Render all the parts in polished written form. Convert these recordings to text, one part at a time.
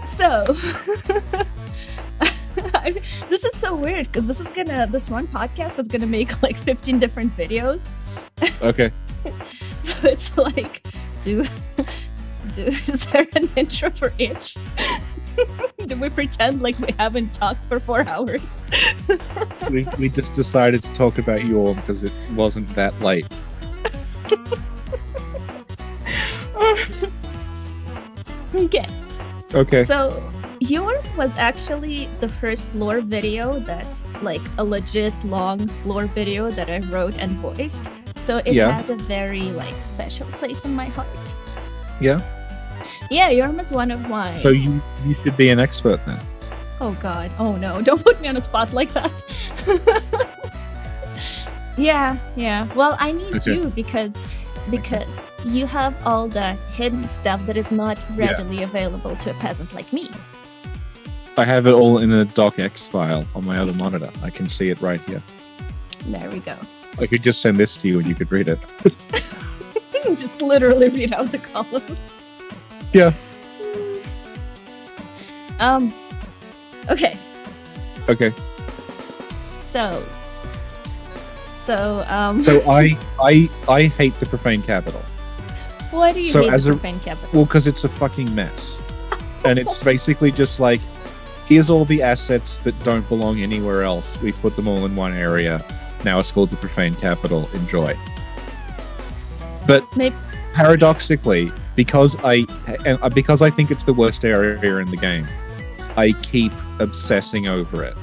So, this is so weird because this one podcast is gonna make like 15 different videos. Okay. So it's like, is there an intro for each? Do we pretend like we haven't talked for 4 hours? we just decided to talk about Yhorm because it wasn't that late. Okay. Okay. So, Yhorm was actually the first lore video like a legit long lore video that I wrote and voiced. So it has a very like special place in my heart. Yeah? Yeah, Yhorm is one of mine. So you should be an expert then. Oh god. Oh no, don't put me on a spot like that. Yeah. Well, I need you because you have all the hidden stuff that is not readily available to a peasant like me. I have it all in a docx file on my other monitor. I can see it right here. There we go. I could just send this to you and you could read it. Just literally read out the columns. Yeah. Okay. Okay. So I hate the Profaned Capital. Why do you hate the Profaned Capital? Well, because it's a fucking mess. And it's basically just like, here's all the assets that don't belong anywhere else. We put them all in one area. Now it's called the Profaned Capital. Enjoy. But paradoxically, because I think it's the worst area in the game, I keep obsessing over it.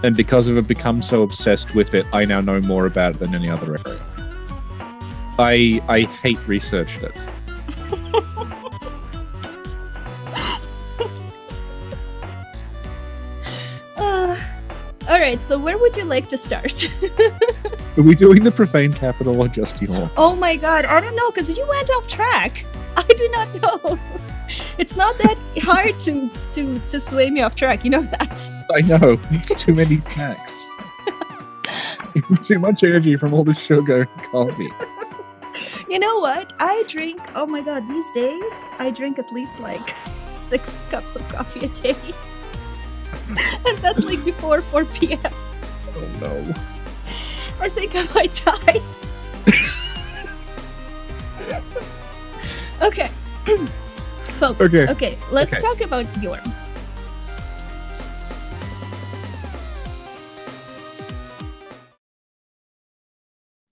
And because I've become so obsessed with it, I now know more about it than any other area. I hate researched it. Alright, so where would you like to start? Are we doing the Profaned Capital or just Yhorm? Oh my god, I don't know, because you went off track. I do not know. It's not that hard to sway me off track, you know that. I know, it's too many snacks. Too much energy from all the sugar and coffee. You know what? I drink, oh my god, these days, I drink at least like 6 cups of coffee a day. And that's like before 4 p.m. Oh no. I think I might die. Okay. Focus. Okay, let's talk about Yhorm.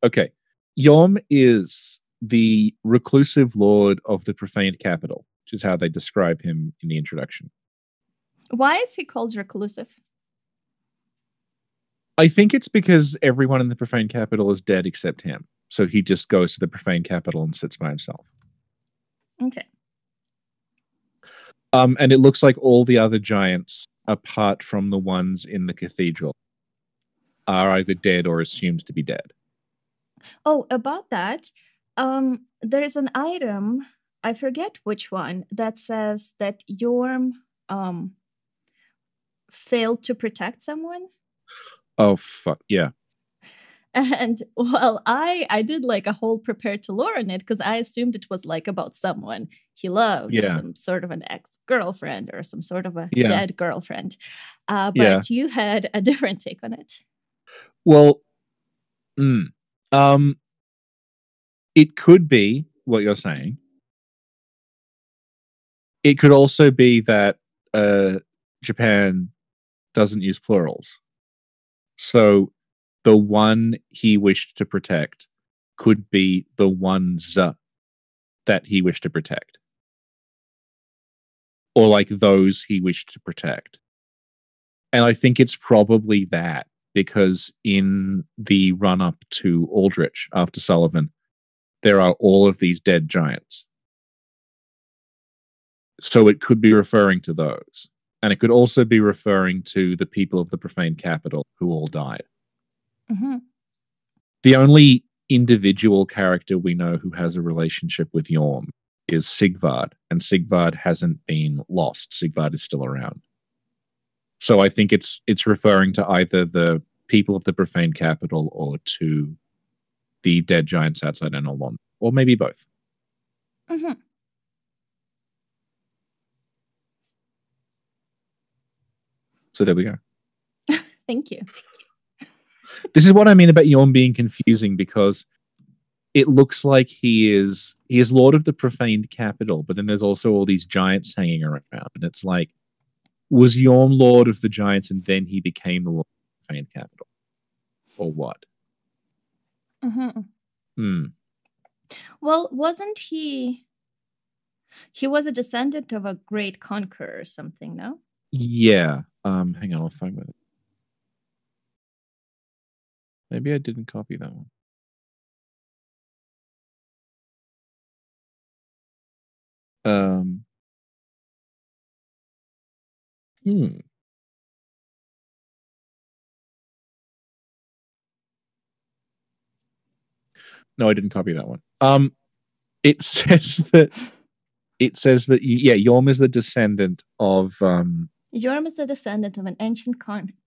Okay. Yhorm is the reclusive lord of the Profaned Capital, which is how they describe him in the introduction. Why is he called Reclusive? I think it's because everyone in the Profaned Capital is dead except him. So he just goes to the Profaned Capital and sits by himself. Okay. And it looks like all the other giants, apart from the ones in the cathedral, are either dead or assumed to be dead. Oh, about that, there's an item, I forget which one, that says that Yhorm failed to protect someone. Oh, fuck, yeah. And, well, I did like a whole prepare to lore on it because I assumed it was like about someone he loved, some sort of an ex-girlfriend or some sort of a dead girlfriend. But you had a different take on it. Well, it could be what you're saying. It could also be that Japan doesn't use plurals. So the one he wished to protect could be the ones that he wished to protect. Or like those he wished to protect. And I think it's probably that, because in the run-up to Aldrich after Sulyvahn, there are all of these dead giants. So it could be referring to those. And it could also be referring to the people of the Profaned Capital who all died. Mm-hmm. The only individual character we know who has a relationship with Yhorm is Siegward, and Siegward hasn't been lost. Siegward is still around. So I think it's referring to either the people of the Profaned Capital or to the dead giants outside Enelon, or maybe both. Mm-hmm. So there we go. Thank you. This is what I mean about Yhorm being confusing, because it looks like he is Lord of the Profaned Capital, but then there's also all these giants hanging around, and it's like, was Yhorm Lord of the Giants and then he became the Lord of the Profaned Capital? Or what? Mm-hmm. Hmm. Well, wasn't he... He was a descendant of a great conqueror or something, no? Yeah. Hang on, I'll find with it. Maybe I didn't copy that one. No, I didn't copy that one. It says that Yhorm is the descendant of Yhorm is a descendant of an ancient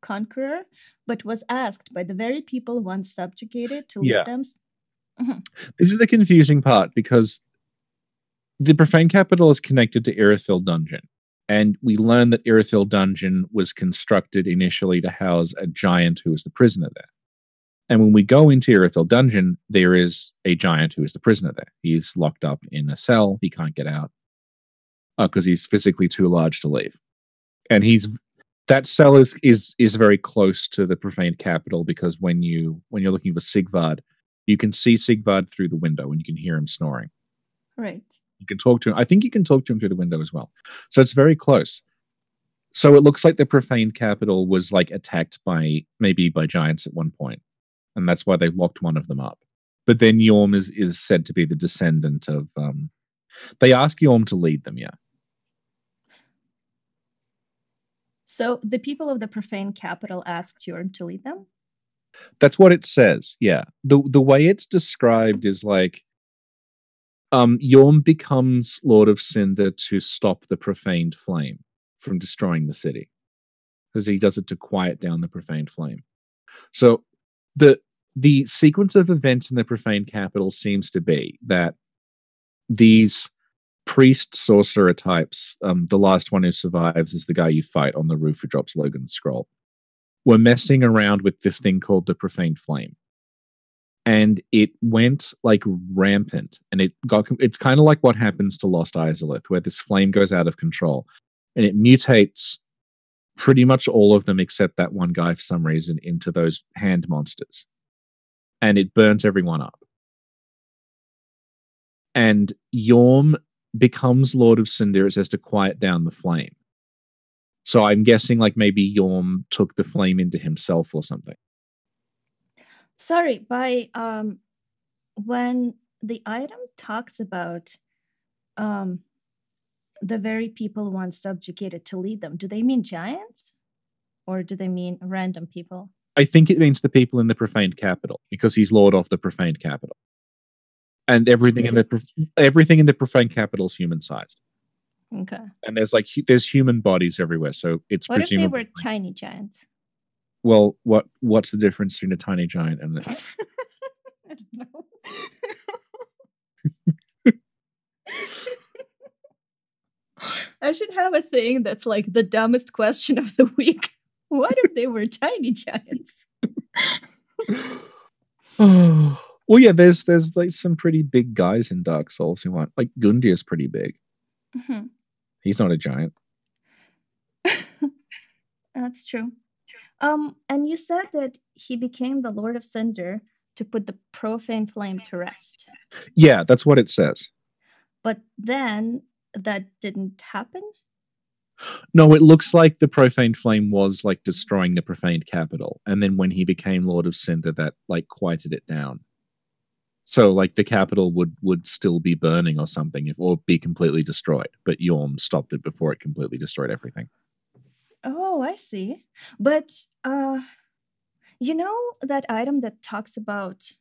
conqueror, but was asked by the very people once subjugated to lead them. Mm-hmm. This is the confusing part, because the Profaned Capital is connected to Irithyll Dungeon, and we learn that Irithyll Dungeon was constructed initially to house a giant who was the prisoner there. And when we go into Irithyll Dungeon, there is a giant who is the prisoner there. He's locked up in a cell. He can't get out because he's physically too large to leave. And that cell is very close to the Profaned Capital, because when you're looking for Siegward, you can see Siegward through the window and you can hear him snoring. Right. You can talk to him. I think you can talk to him through the window as well. So it's very close. So it looks like the Profaned Capital was like attacked by giants at one point, and that's why they've locked one of them up. But then Yhorm is said to be the descendant of. They ask Yhorm to lead them, yeah. So the people of the Profaned Capital asked Yhorm to lead them? That's what it says, yeah. The way it's described is like Yhorm becomes Lord of Cinder to stop the Profaned Flame from destroying the city, because he does it to quiet down the Profaned Flame. So the sequence of events in the Profaned Capital seems to be that these priest sorcerer types, the last one who survives is the guy you fight on the roof who drops Logan's scroll, were messing around with this thing called the Profaned Flame. And it went like rampant, and it's kind of like what happens to Lost Izalith, where this flame goes out of control and it mutates pretty much all of them except that one guy for some reason into those hand monsters, and it burns everyone up. And Yhorm becomes Lord of Cinder as to quiet down the flame. So I'm guessing like maybe Yhorm took the flame into himself or something. Sorry, by when the item talks about the very people once subjugated to lead them, do they mean giants? Or do they mean random people? I think it means the people in the Profaned Capital, because he's Lord of the Profaned Capital. And everything in the Profaned Capital is human-sized. Okay. And there's human bodies everywhere, so it's what presumably... What if they were tiny giants? Well, what's the difference between a tiny giant and a... I don't know. I should have a thing that's like the dumbest question of the week. What if they were tiny giants? Well, yeah, there's like some pretty big guys in Dark Souls who aren't, like Gundir's pretty big. Mm-hmm. He's not a giant. That's true. And you said that he became the Lord of Cinder to put the Profaned Flame to rest. Yeah, that's what it says. But then that didn't happen? No, it looks like the Profaned Flame was like destroying the Profaned Capital, and then when he became Lord of Cinder, that like quieted it down. So like the capital would still be burning or something, or be completely destroyed, but Yhorm stopped it before it completely destroyed everything. Oh, I see. But you know that item that talks about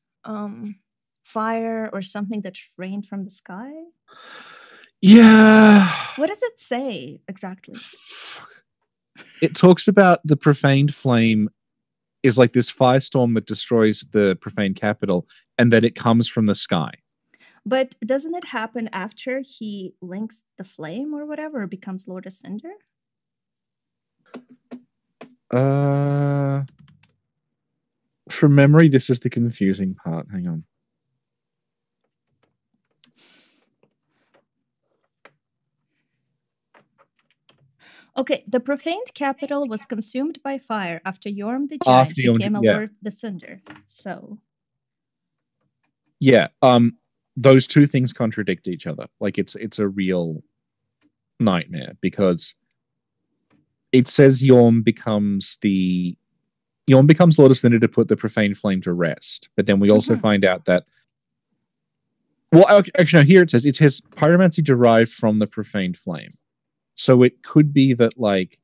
fire or something that rained from the sky? Yeah. What does it say exactly? It talks about the Profaned Flame is like this firestorm that destroys the Profaned Capital, and that it comes from the sky. But doesn't it happen after he links the flame or whatever, or becomes Lord of Cinder? From memory, this is the confusing part. Hang on. Okay, the profaned capital was consumed by fire after Yhorm the giant became a Lord the Cinder. So, yeah, those two things contradict each other. Like it's a real nightmare because it says Yhorm becomes Lord of Cinder to put the profane flame to rest, but then we also find out that. Well, actually, no, here it says pyromancy derived from the profaned flame. So it could be that, like...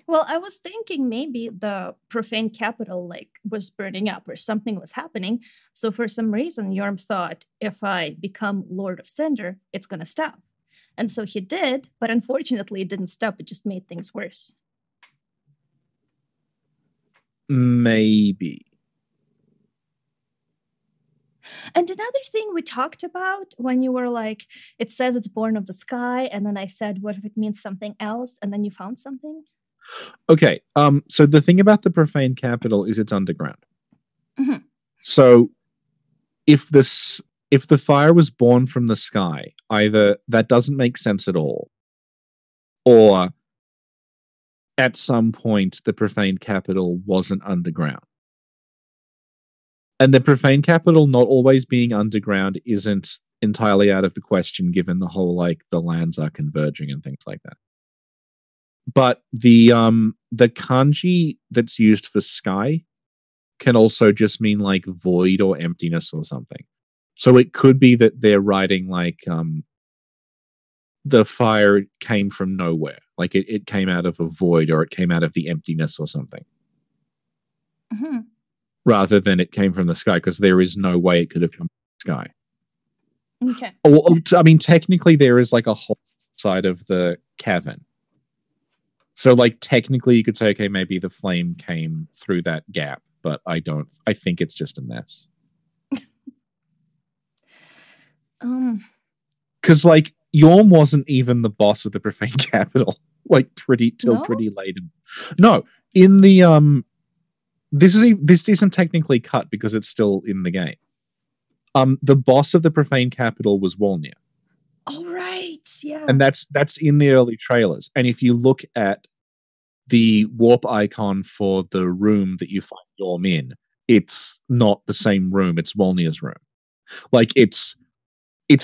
Well, I was thinking maybe the profane capital, like, was burning up or something was happening. So for some reason, Yhorm thought, if I become Lord of Cinder, it's going to stop. And so he did, but unfortunately, it didn't stop. It just made things worse. Maybe. And another thing we talked about when you were like, it says it's born of the sky, and then I said, what if it means something else? And then you found something? Okay, so the thing about the profane capital is it's underground. So if the fire was born from the sky, either that doesn't make sense at all, or at some point the profane capital wasn't underground. And the profane capital not always being underground isn't entirely out of the question, given the whole, like, the lands are converging and things like that. But the kanji that's used for sky can also just mean, like, void or emptiness or something. So it could be that they're writing, like, the fire came from nowhere. Like, it came out of a void, or it came out of the emptiness or something. Rather than it came from the sky, because there is no way it could have come from the sky. Okay. Well, I mean, technically there is, like, a whole side of the cavern. So, like, technically you could say, okay, maybe the flame came through that gap, but I think it's just a mess. Because, like, Yhorm wasn't even the boss of the profane capital, like, pretty late. No, in the, this isn't technically cut because it's still in the game. The boss of the profane capital was Wolnir. Oh, right, yeah. And that's in the early trailers. And if you look at the warp icon for the room that you find Yhorm in, it's not the same room. It's Wolnir's room. Like, it's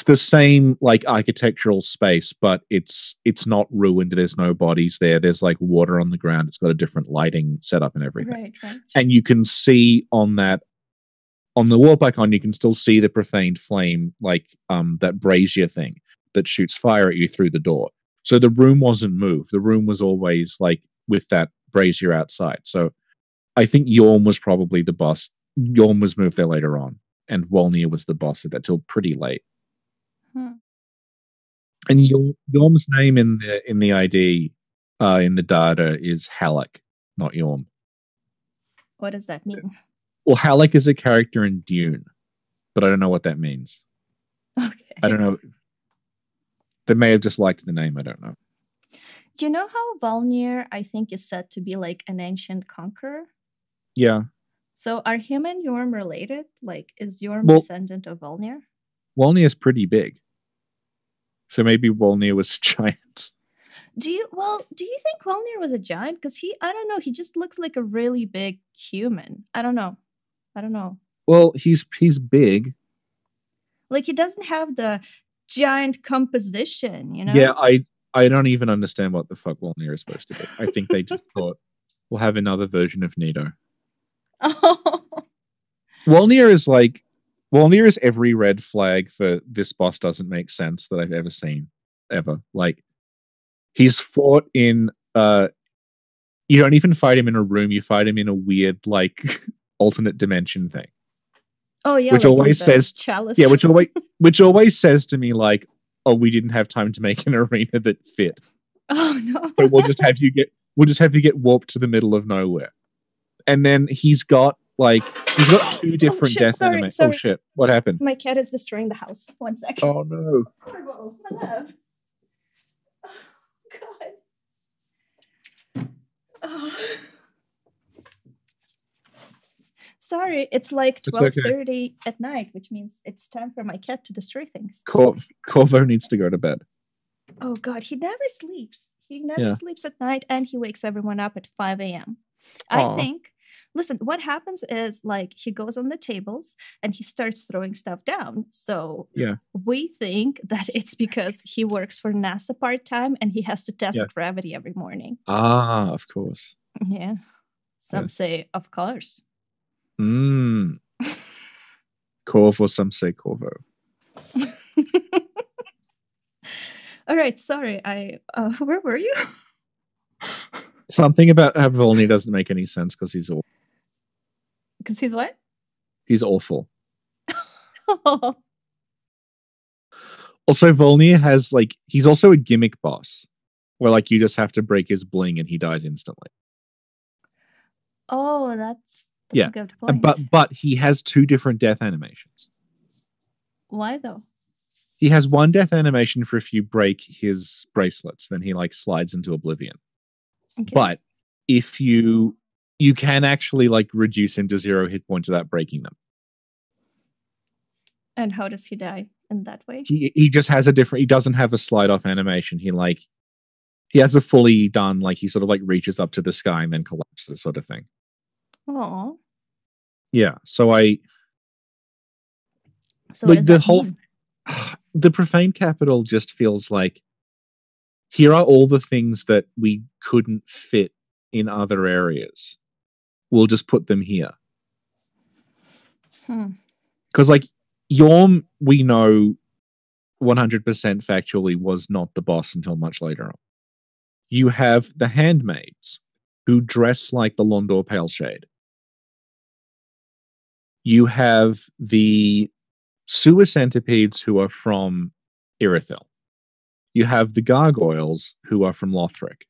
the same, like, architectural space, but it's not ruined. There's no bodies there. There's, like, water on the ground. It's got a different lighting setup and everything. Right. And you can see on the warp icon, you can still see the profaned flame, like, that brazier thing that shoots fire at you through the door. So the room wasn't moved. The room was always, like, with that brazier outside. So I think Yhorm was probably the boss. Yhorm was moved there later on, and Wolnir was the boss of that till pretty late. And Yhorm's name in the ID, in the data, is Halleck, not Yhorm. What does that mean? Well, Halleck is a character in Dune, but I don't know what that means. Okay. I don't know. They may have just liked the name. I don't know. Do you know how Wolnir, I think, is said to be like an ancient conqueror? Yeah. So are him and Yhorm related? Like, is Yhorm descendant of Wolnir? Wolnir is pretty big. So maybe Wolnir was giant. Do you think Wolnir was a giant? Because I don't know, he just looks like a really big human. I don't know. Well, he's big. Like, he doesn't have the giant composition, you know? Yeah, I don't even understand what the fuck Wolnir is supposed to be. I think they just thought, we'll have another version of Nito. Oh. Wolnir is every red flag for this boss doesn't make sense that I've ever seen. Ever. Like, he's fought in, you don't even fight him in a room, you fight him in a weird, like, alternate dimension thing. Oh yeah, which like always says chalice. Yeah, which always says to me, like, oh, we didn't have time to make an arena that fit. Oh no. So we'll just have you get warped to the middle of nowhere. And then he's got two different death animations. Oh shit, what happened? My cat is destroying the house. 1 second. Oh no. My love. Oh god. Sorry, it's like 12:30 at night, which means it's time for my cat to destroy things. Corvo needs to go to bed. Oh God, he never sleeps. He never sleeps at night, and he wakes everyone up at 5 a.m. I think, listen, what happens is like he goes on the tables and he starts throwing stuff down. So we think that it's because he works for NASA part-time and he has to test gravity every morning. Ah, of course. Yeah. Some say, of course. Corvo, some say Corvo. All right, sorry. Where were you? Something about how Volney doesn't make any sense because he's awful. Because he's what? He's awful. Also, Volney has he's also a gimmick boss, where you just have to break his bling and he dies instantly. Oh, that's a good point. But he has 2 different death animations. Why though? He has one death animation for if you break his bracelets, then he slides into oblivion. Okay. But if you can actually reduce him to 0 hit points without breaking them. And how does he die in that way? He just has a different. He doesn't have a slide off animation. He has a fully done he sort of reaches up to the sky and then collapses sort of thing. Oh. Yeah. So So what does that mean? The Profaned Capital just feels like here are all the things that we couldn't fit in other areas. We'll just put them here. Because Yhorm, we know 100% factually was not the boss until much later on. You have the handmaids who dress like the Londor Paleshade. You have the sewer centipedes who are from Irithyll. You have the gargoyles who are from Lothric.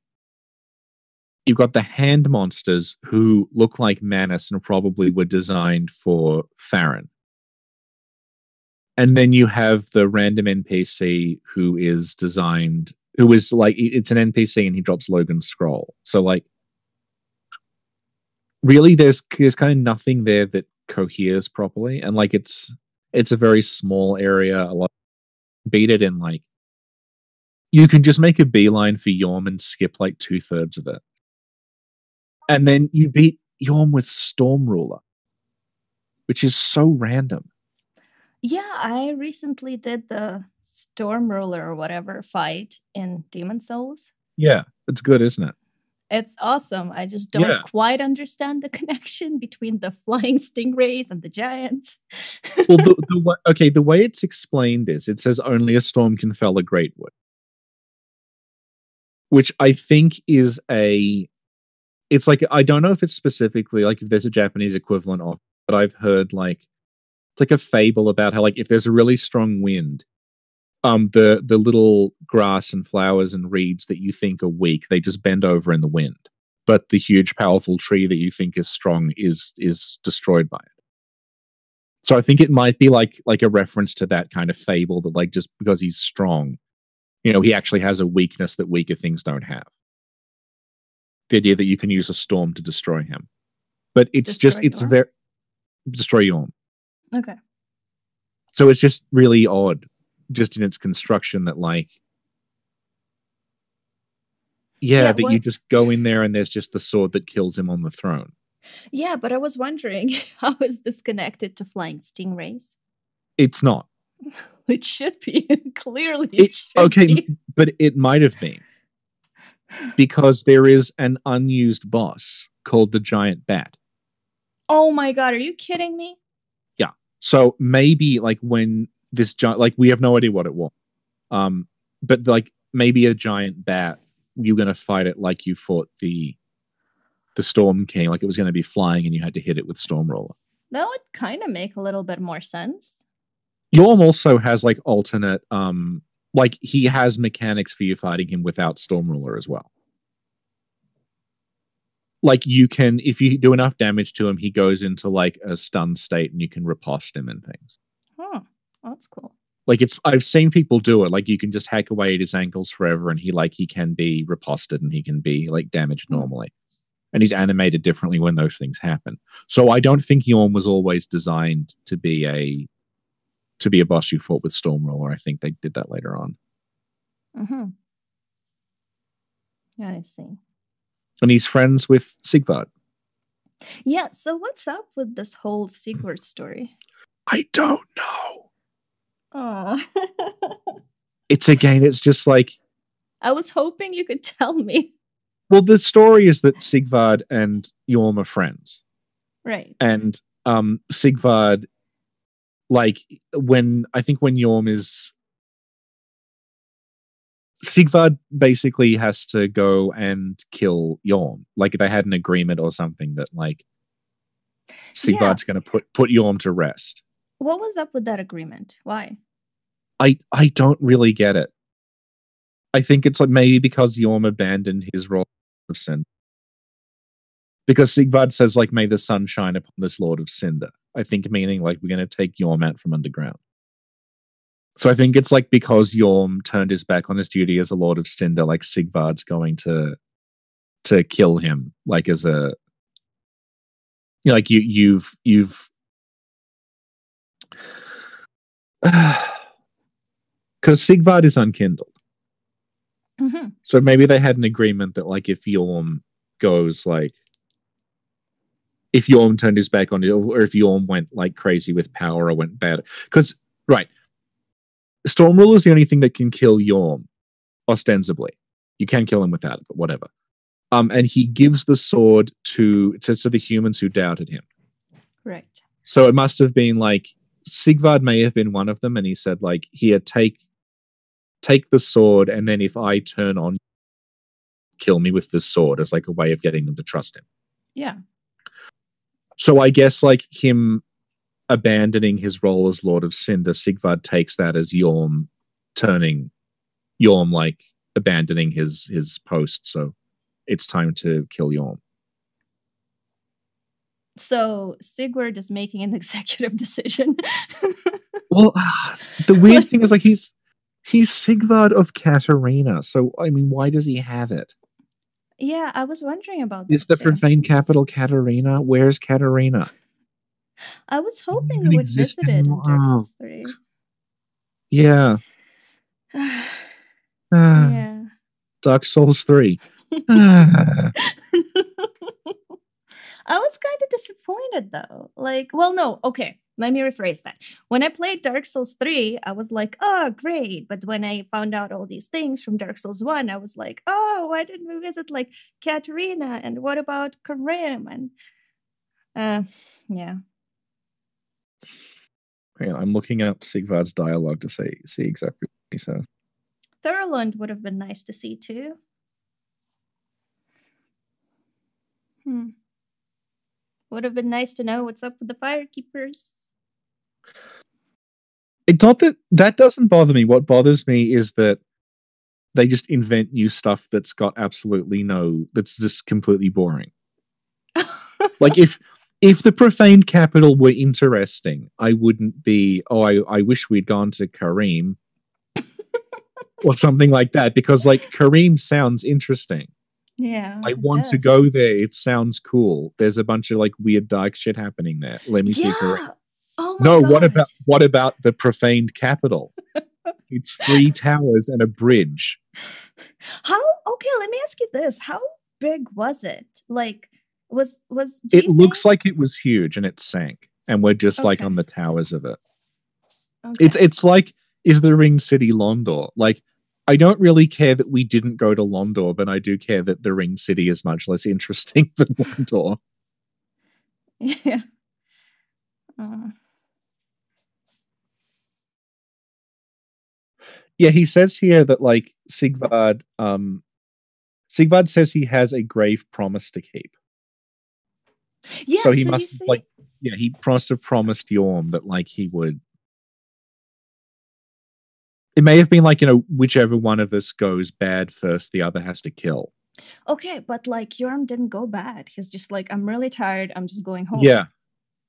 You've got the hand monsters who look like Manus and probably were designed for Farron. And then you have the random NPC who is designed, who is it's an NPC and he drops Logan's scroll. So really there's kind of nothing there that coheres properly. And it's a very small area. A lot beat it in you can just make a beeline for Yhorm and skip 2/3 of it. And then you beat Yhorm with Storm Ruler, which is so random. Yeah, I recently did the Storm Ruler or whatever fight in Demon Souls. Yeah, it's good, isn't it? It's awesome. I just don't quite understand the connection between the flying stingrays and the giants. Well, the way it's explained is it says only a storm can fell a great wood. Which I think is it's I don't know if it's specifically if there's a Japanese equivalent of, but I've heard it's a fable about how if there's a really strong wind, the little grass and flowers and reeds that you think are weak, they just bend over in the wind. But the huge, powerful tree that you think is strong is destroyed by it. So I think it might be like a reference to that kind of fable that just because he's strong, he actually has a weakness that weaker things don't have. The idea that you can use a storm to destroy him. But it's very destroy Yhorm. Okay. So it's just really odd, just in its construction that that you just go in there and there's just the sword that kills him on the throne. Yeah, but I was wondering, how is this connected to flying stingrays? It's not. It should be. Clearly it should be. But it might have been. Because there is an unused boss called the Giant Bat. Oh my god, are you kidding me? Yeah. So maybe when this giant, we have no idea what it was. But maybe a giant bat, you're gonna fight it like you fought the Storm King, it was gonna be flying and you had to hit it with Storm Roller. That would kind of make a little bit more sense. Yhorm also has alternate he has mechanics for you fighting him without Storm Ruler as well. You can, if you do enough damage to him, he goes into a stunned state and you can riposte him and things. Oh, that's cool. I've seen people do it. You can just hack away at his ankles forever and he can be riposted and he can be damaged normally. and he's animated differently when those things happen. So I don't think Yhorm was always designed to be a boss you fought with Stormruler. I think they did that later on. Mm-hmm. Yeah, I see. And he's friends with Siegward. Yeah, so what's up with this whole Siegward story? I don't know. Oh. It's just like... I was hoping you could tell me. Well, the story is that Siegward and Yhorm are friends. Right. And Siegward, like, when Yhorm is... Siegward basically has to go and kill Yhorm. Like, they had an agreement or something that, like, Siegward's going to put Yhorm to rest. What was up with that agreement? Why? I don't really get it. I think it's like maybe because Yhorm abandoned his role of Cinder. Because Siegward says, like, may the sun shine upon this Lord of Cinder. I think meaning, like, we're going to take Yhorm out from underground. So I think it's like because Yhorm turned his back on his duty as a Lord of Cinder, like Siegward's going to kill him, like as a, you know, like you've because Siegward is unkindled. Mm-hmm. So maybe they had an agreement that, like, if Yhorm goes, like, if Yhorm turned his back on it, or if Yhorm went, like, crazy with power or went bad, because right. Stormruler is the only thing that can kill Yhorm, ostensibly. You can kill him without it, but whatever. And he gives the sword to the humans who doubted him. Right. So it must have been like Siegward may have been one of them, and he said, like, here, take the sword, and then if I turn on, kill me with this sword, as like a way of getting them to trust him. Yeah. So I guess, like, him abandoning his role as Lord of Cinder, Siegward takes that as Yhorm like abandoning his post, so it's time to kill Yhorm. So Siegward is making an executive decision. Well, the weird thing is, like, he's Siegward of Katarina, so I mean, why does he have it? Yeah, I was wondering about that. Is the Profaned capital Katarina? Where's Katarina? I was hoping you would visit it in Dark Souls 3. Yeah. Yeah. Dark Souls 3. I was kind of disappointed, though. Like, well, no, okay. Let me rephrase that. When I played Dark Souls 3, I was like, oh, great. But when I found out all these things from Dark Souls 1, I was like, oh, why didn't we visit, like, Katarina? And what about Karim? And, yeah. Hang on, I'm looking up Siegward's dialogue to see exactly what he says. Thurland would have been nice to see, too. Would have been nice to know what's up with the Firekeepers. It's not that doesn't bother me. What bothers me is that they just invent new stuff that's got absolutely that's just completely boring. Like, if the Profaned capital were interesting, I wouldn't be, I wish we'd gone to Karim or something like that, because, like, Karim sounds interesting. Yeah. I want to go there. It sounds cool. There's a bunch of, like, weird dark shit happening there. Let me see Karim. Oh my God. What about the Profaned capital? It's 3 towers and a bridge. Okay, let me ask you this. How big was it? Like, it looks like it was huge and it sank, and we're just like on the towers of it. Okay. It's like, is the Ring City Londor? Like, I don't really care that we didn't go to Londor, but I do care that the Ring City is much less interesting than Londor. Yeah. Yeah, he says here that, like, Siegward says he has a grave promise to keep. Yeah, so he must he promised Yhorm that, like, he would. It may have been like, you know, whichever one of us goes bad first, the other has to kill. Okay, but, like, Yhorm didn't go bad. He's just like, I'm really tired. I'm just going home. Yeah,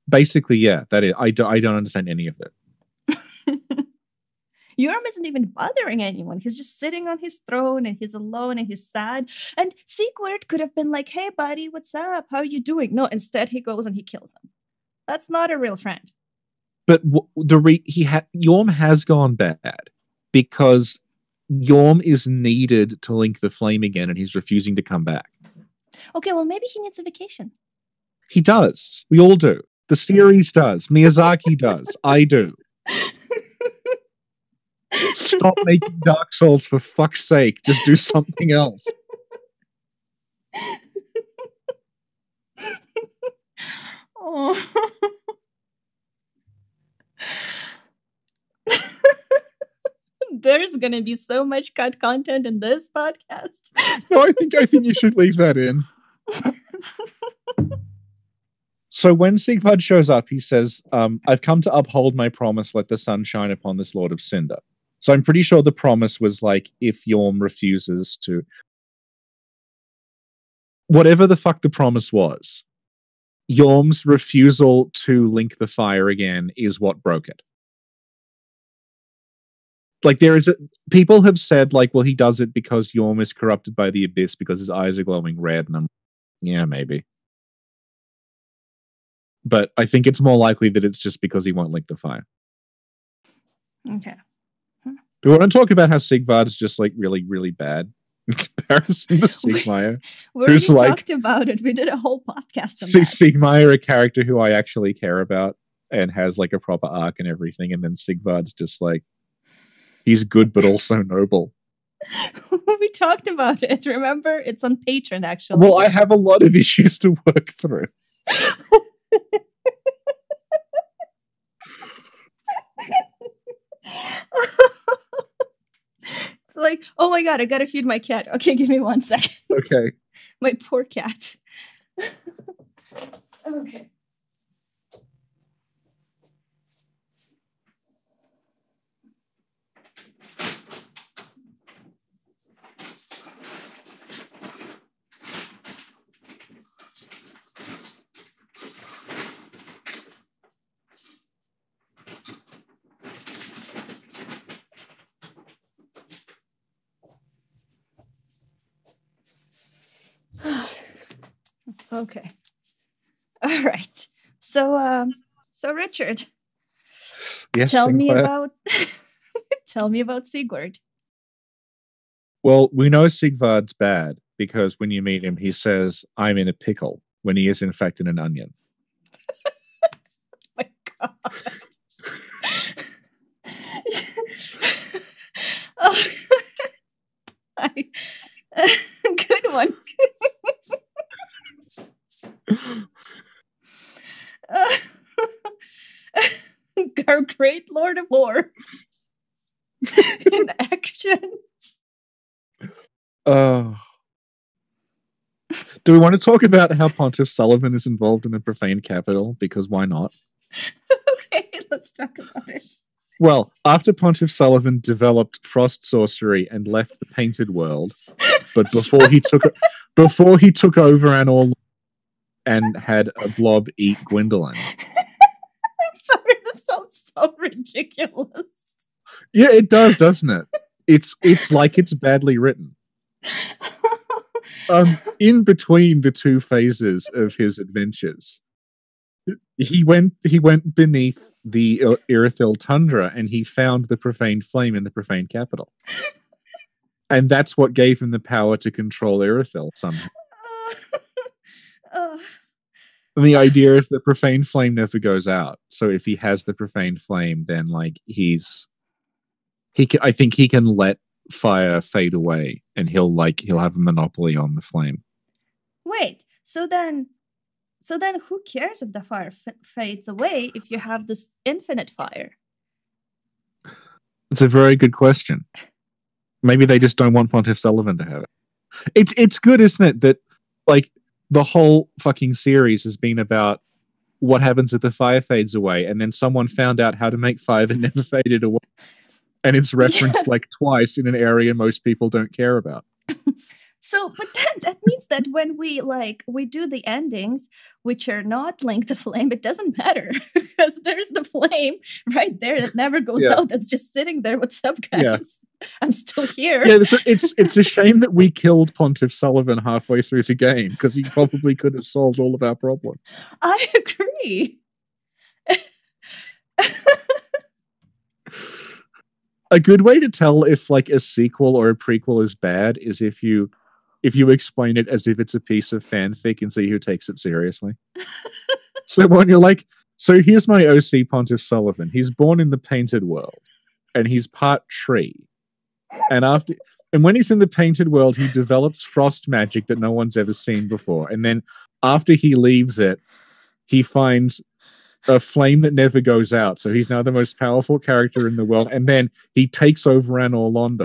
basically, yeah. That is. I don't understand any of it. Yhorm isn't even bothering anyone. He's just sitting on his throne and he's alone and he's sad. And Siegward could have been like, hey, buddy, what's up? How are you doing? No, instead he goes and he kills him. That's not a real friend. But Yhorm has gone bad because Yhorm is needed to link the flame again and he's refusing to come back. Okay, well, maybe he needs a vacation. He does. We all do. The series does. Miyazaki does. I do. Stop making Dark Souls, for fuck's sake. Just do something else. Oh. There's gonna be so much cut content in this podcast. No, I think you should leave that in. So when Siegward shows up, he says, I've come to uphold my promise, let the sun shine upon this Lord of Cinder. So I'm pretty sure the promise was like, if Yhorm refuses to... Whatever the fuck the promise was, Yhorm's refusal to link the fire again is what broke it. Like, people have said, like, well, he does it because Yhorm is corrupted by the abyss because his eyes are glowing red, and I'm yeah, maybe. But I think it's more likely that it's just because he won't link the fire. Okay. Do we want to talk about how Siegward's just, like, really, really bad in comparison to Siegmeyer? We already talked about it. We did a whole podcast on that. Siegmeyer, a character who I actually care about and has, like, a proper arc and everything, and then Siegward's just, like, he's good but also noble. We talked about it, remember? It's on Patreon, actually. Well, I have a lot of issues to work through. It's like, oh my god, I gotta feed my cat. Okay, give me 1 second. Okay. My poor cat. Okay. Okay. All right. So Richard. Yes, tell Sinclair. me about tell me about Siegward. Well, we know Siegward's bad because when you meet him, he says, "I'm in a pickle," when he is in fact in an onion. Oh my god. Good one. Our great Lord of Lore in action. Oh. Do we want to talk about how Pontiff Sulyvahn is involved in the Profaned Capital? Because why not? Okay, let's talk about it. Well, after Pontiff Sulyvahn developed frost sorcery and left the painted world, but before he took over and had a blob eat Gwendolyn. I'm sorry, this sounds so ridiculous. Yeah, it does, doesn't it? It's like it's badly written. In between the two phases of his adventures, he went beneath the Irithyll tundra and he found the Profaned Flame in the Profaned Capital. And that's what gave him the power to control Irithyll somehow. And the idea is the Profaned Flame never goes out. So if he has the Profaned Flame, then like I think he can let fire fade away and he'll have a monopoly on the flame. Wait, so then who cares if the fire fades away if you have this infinite fire? It's a very good question. Maybe they just don't want Pontiff Sulyvahn to have it. It's good, isn't it, that like the whole fucking series has been about what happens if the fire fades away, and then someone found out how to make fire that never faded away. And it's referenced like twice in an area most people don't care about. So, but then that means that when we do the endings, which are not Link the Flame, it doesn't matter because there's the flame right there that never goes out. That's just sitting there. What's up, guys? Yeah. I'm still here. Yeah, it's a shame that we killed Pontiff Sulyvahn halfway through the game because he probably could have solved all of our problems. I agree. A good way to tell if like a sequel or a prequel is bad is if you explain it as if it's a piece of fanfic and see who takes it seriously. So when you're like, so here's my OC Pontiff Sulyvahn. He's born in the painted world, and he's part tree. And when he's in the painted world, he develops frost magic that no one's ever seen before. And then after he leaves it, he finds a flame that never goes out. So he's now the most powerful character in the world. And then he takes over Anor Londo.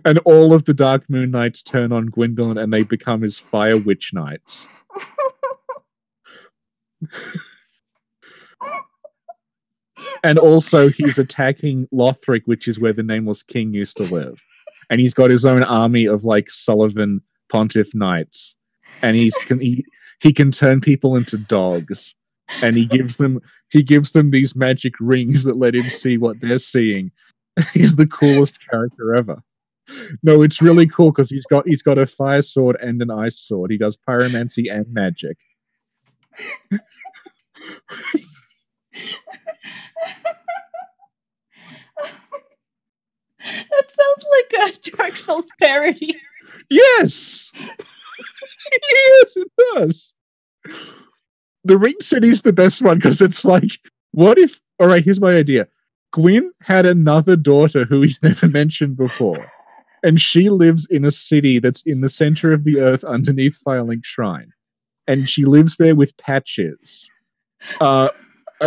And all of the Dark Moon Knights turn on Gwendolyn and they become his Fire Witch Knights. And also he's attacking Lothric, which is where the Nameless King used to live. And he's got his own army of like Sulyvahn Pontiff Knights. And he can turn people into dogs. And he gives them these magic rings that let him see what they're seeing. He's the coolest character ever. No, it's really cool because he's got a fire sword and an ice sword. He does pyromancy and magic. That sounds like a Dark Souls parody. Yes! Yes, it does. The Ring City's the best one because it's like, what if... Alright, here's my idea. Gwyn had another daughter who he's never mentioned before. And she lives in a city that's in the center of the earth underneath Firelink Shrine. And she lives there with Patches. A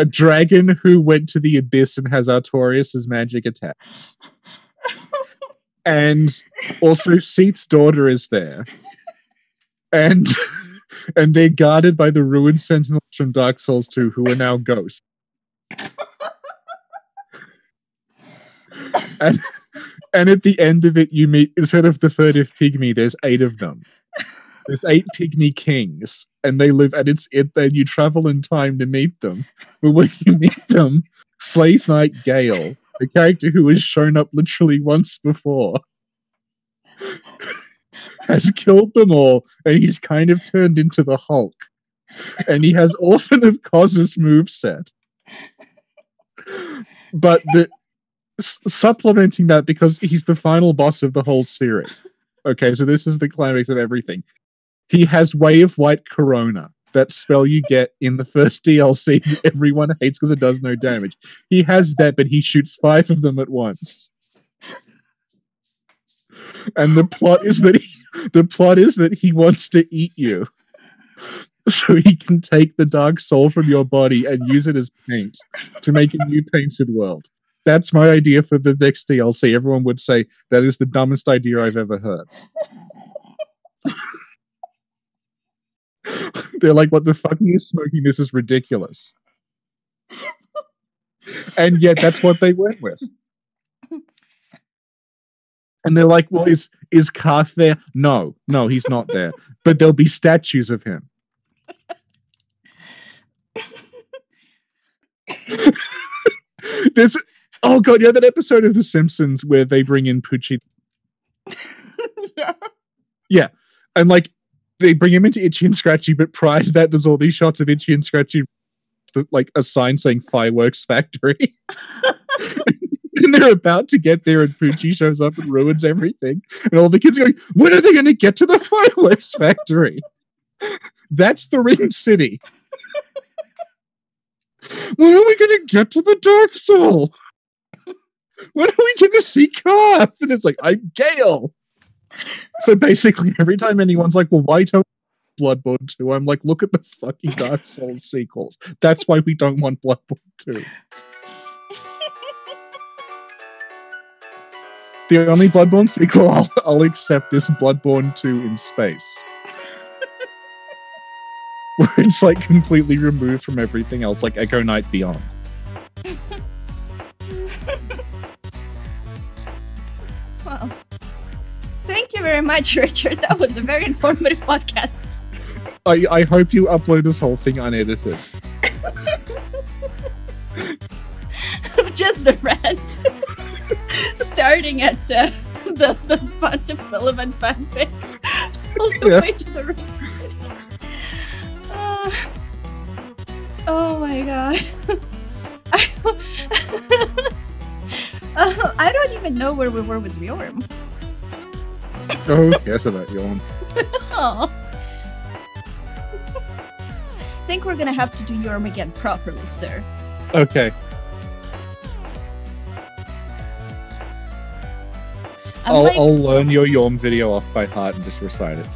dragon who went to the abyss and has Artorias' magic attacks. And also Seath's daughter is there. And they're guarded by the ruined sentinels from Dark Souls 2 who are now ghosts. And at the end of it, you meet, instead of the furtive pygmy, there's 8 of them. There's 8 pygmy kings, and they live, and then you travel in time to meet them. But when you meet them, Slave Knight Gale, a character who has shown up literally once before, has killed them all, and he's kind of turned into the Hulk. And he has Orphan of Koz's moveset. But supplementing that, because he's the final boss of the whole series. Okay, so this is the climax of everything. He has Way of White Corona, that spell you get in the first DLC that everyone hates because it does no damage. He has that, but he shoots 5 of them at once. And the plot is that he wants to eat you, so he can take the dark soul from your body and use it as paint to make a new painted world. That's my idea for the next DLC. Everyone would say that is the dumbest idea I've ever heard. They're like, what the fuck are you smoking? This is ridiculous. And yet that's what they went with. And they're like, well, is Karth there? No, he's not there. But there'll be statues of him. Oh god, yeah, that episode of The Simpsons where they bring in Poochie. Yeah. And like, they bring him into Itchy and Scratchy, but prior to that, there's all these shots of Itchy and Scratchy, like a sign saying Fireworks Factory. And they're about to get there, and Poochie shows up and ruins everything. And all the kids are going, when are they going to get to the Fireworks Factory? That's the Ring City. When are we going to get to the Dark Soul? When are we going to see Karth? And it's like, I'm Gale. So basically, every time anyone's like, well, why don't Bloodborne 2? I'm like, look at the fucking Dark Souls sequels. That's why we don't want Bloodborne 2. The only Bloodborne sequel I'll accept is Bloodborne 2 in space. Where it's like completely removed from everything else, like Echo Knight Beyond. Well, much, Richard. That was a very informative podcast. I hope you upload this whole thing unedited. Just the rant. Starting at the font of sulyvahn fanfic. All the way to the rant. Oh my god. I don't even know where we were with Yhorm. Oh, who cares about Yhorm? Oh. I think we're gonna have to do Yhorm again properly, sir. Okay. I'll learn your Yhorm video off by heart and just recite it.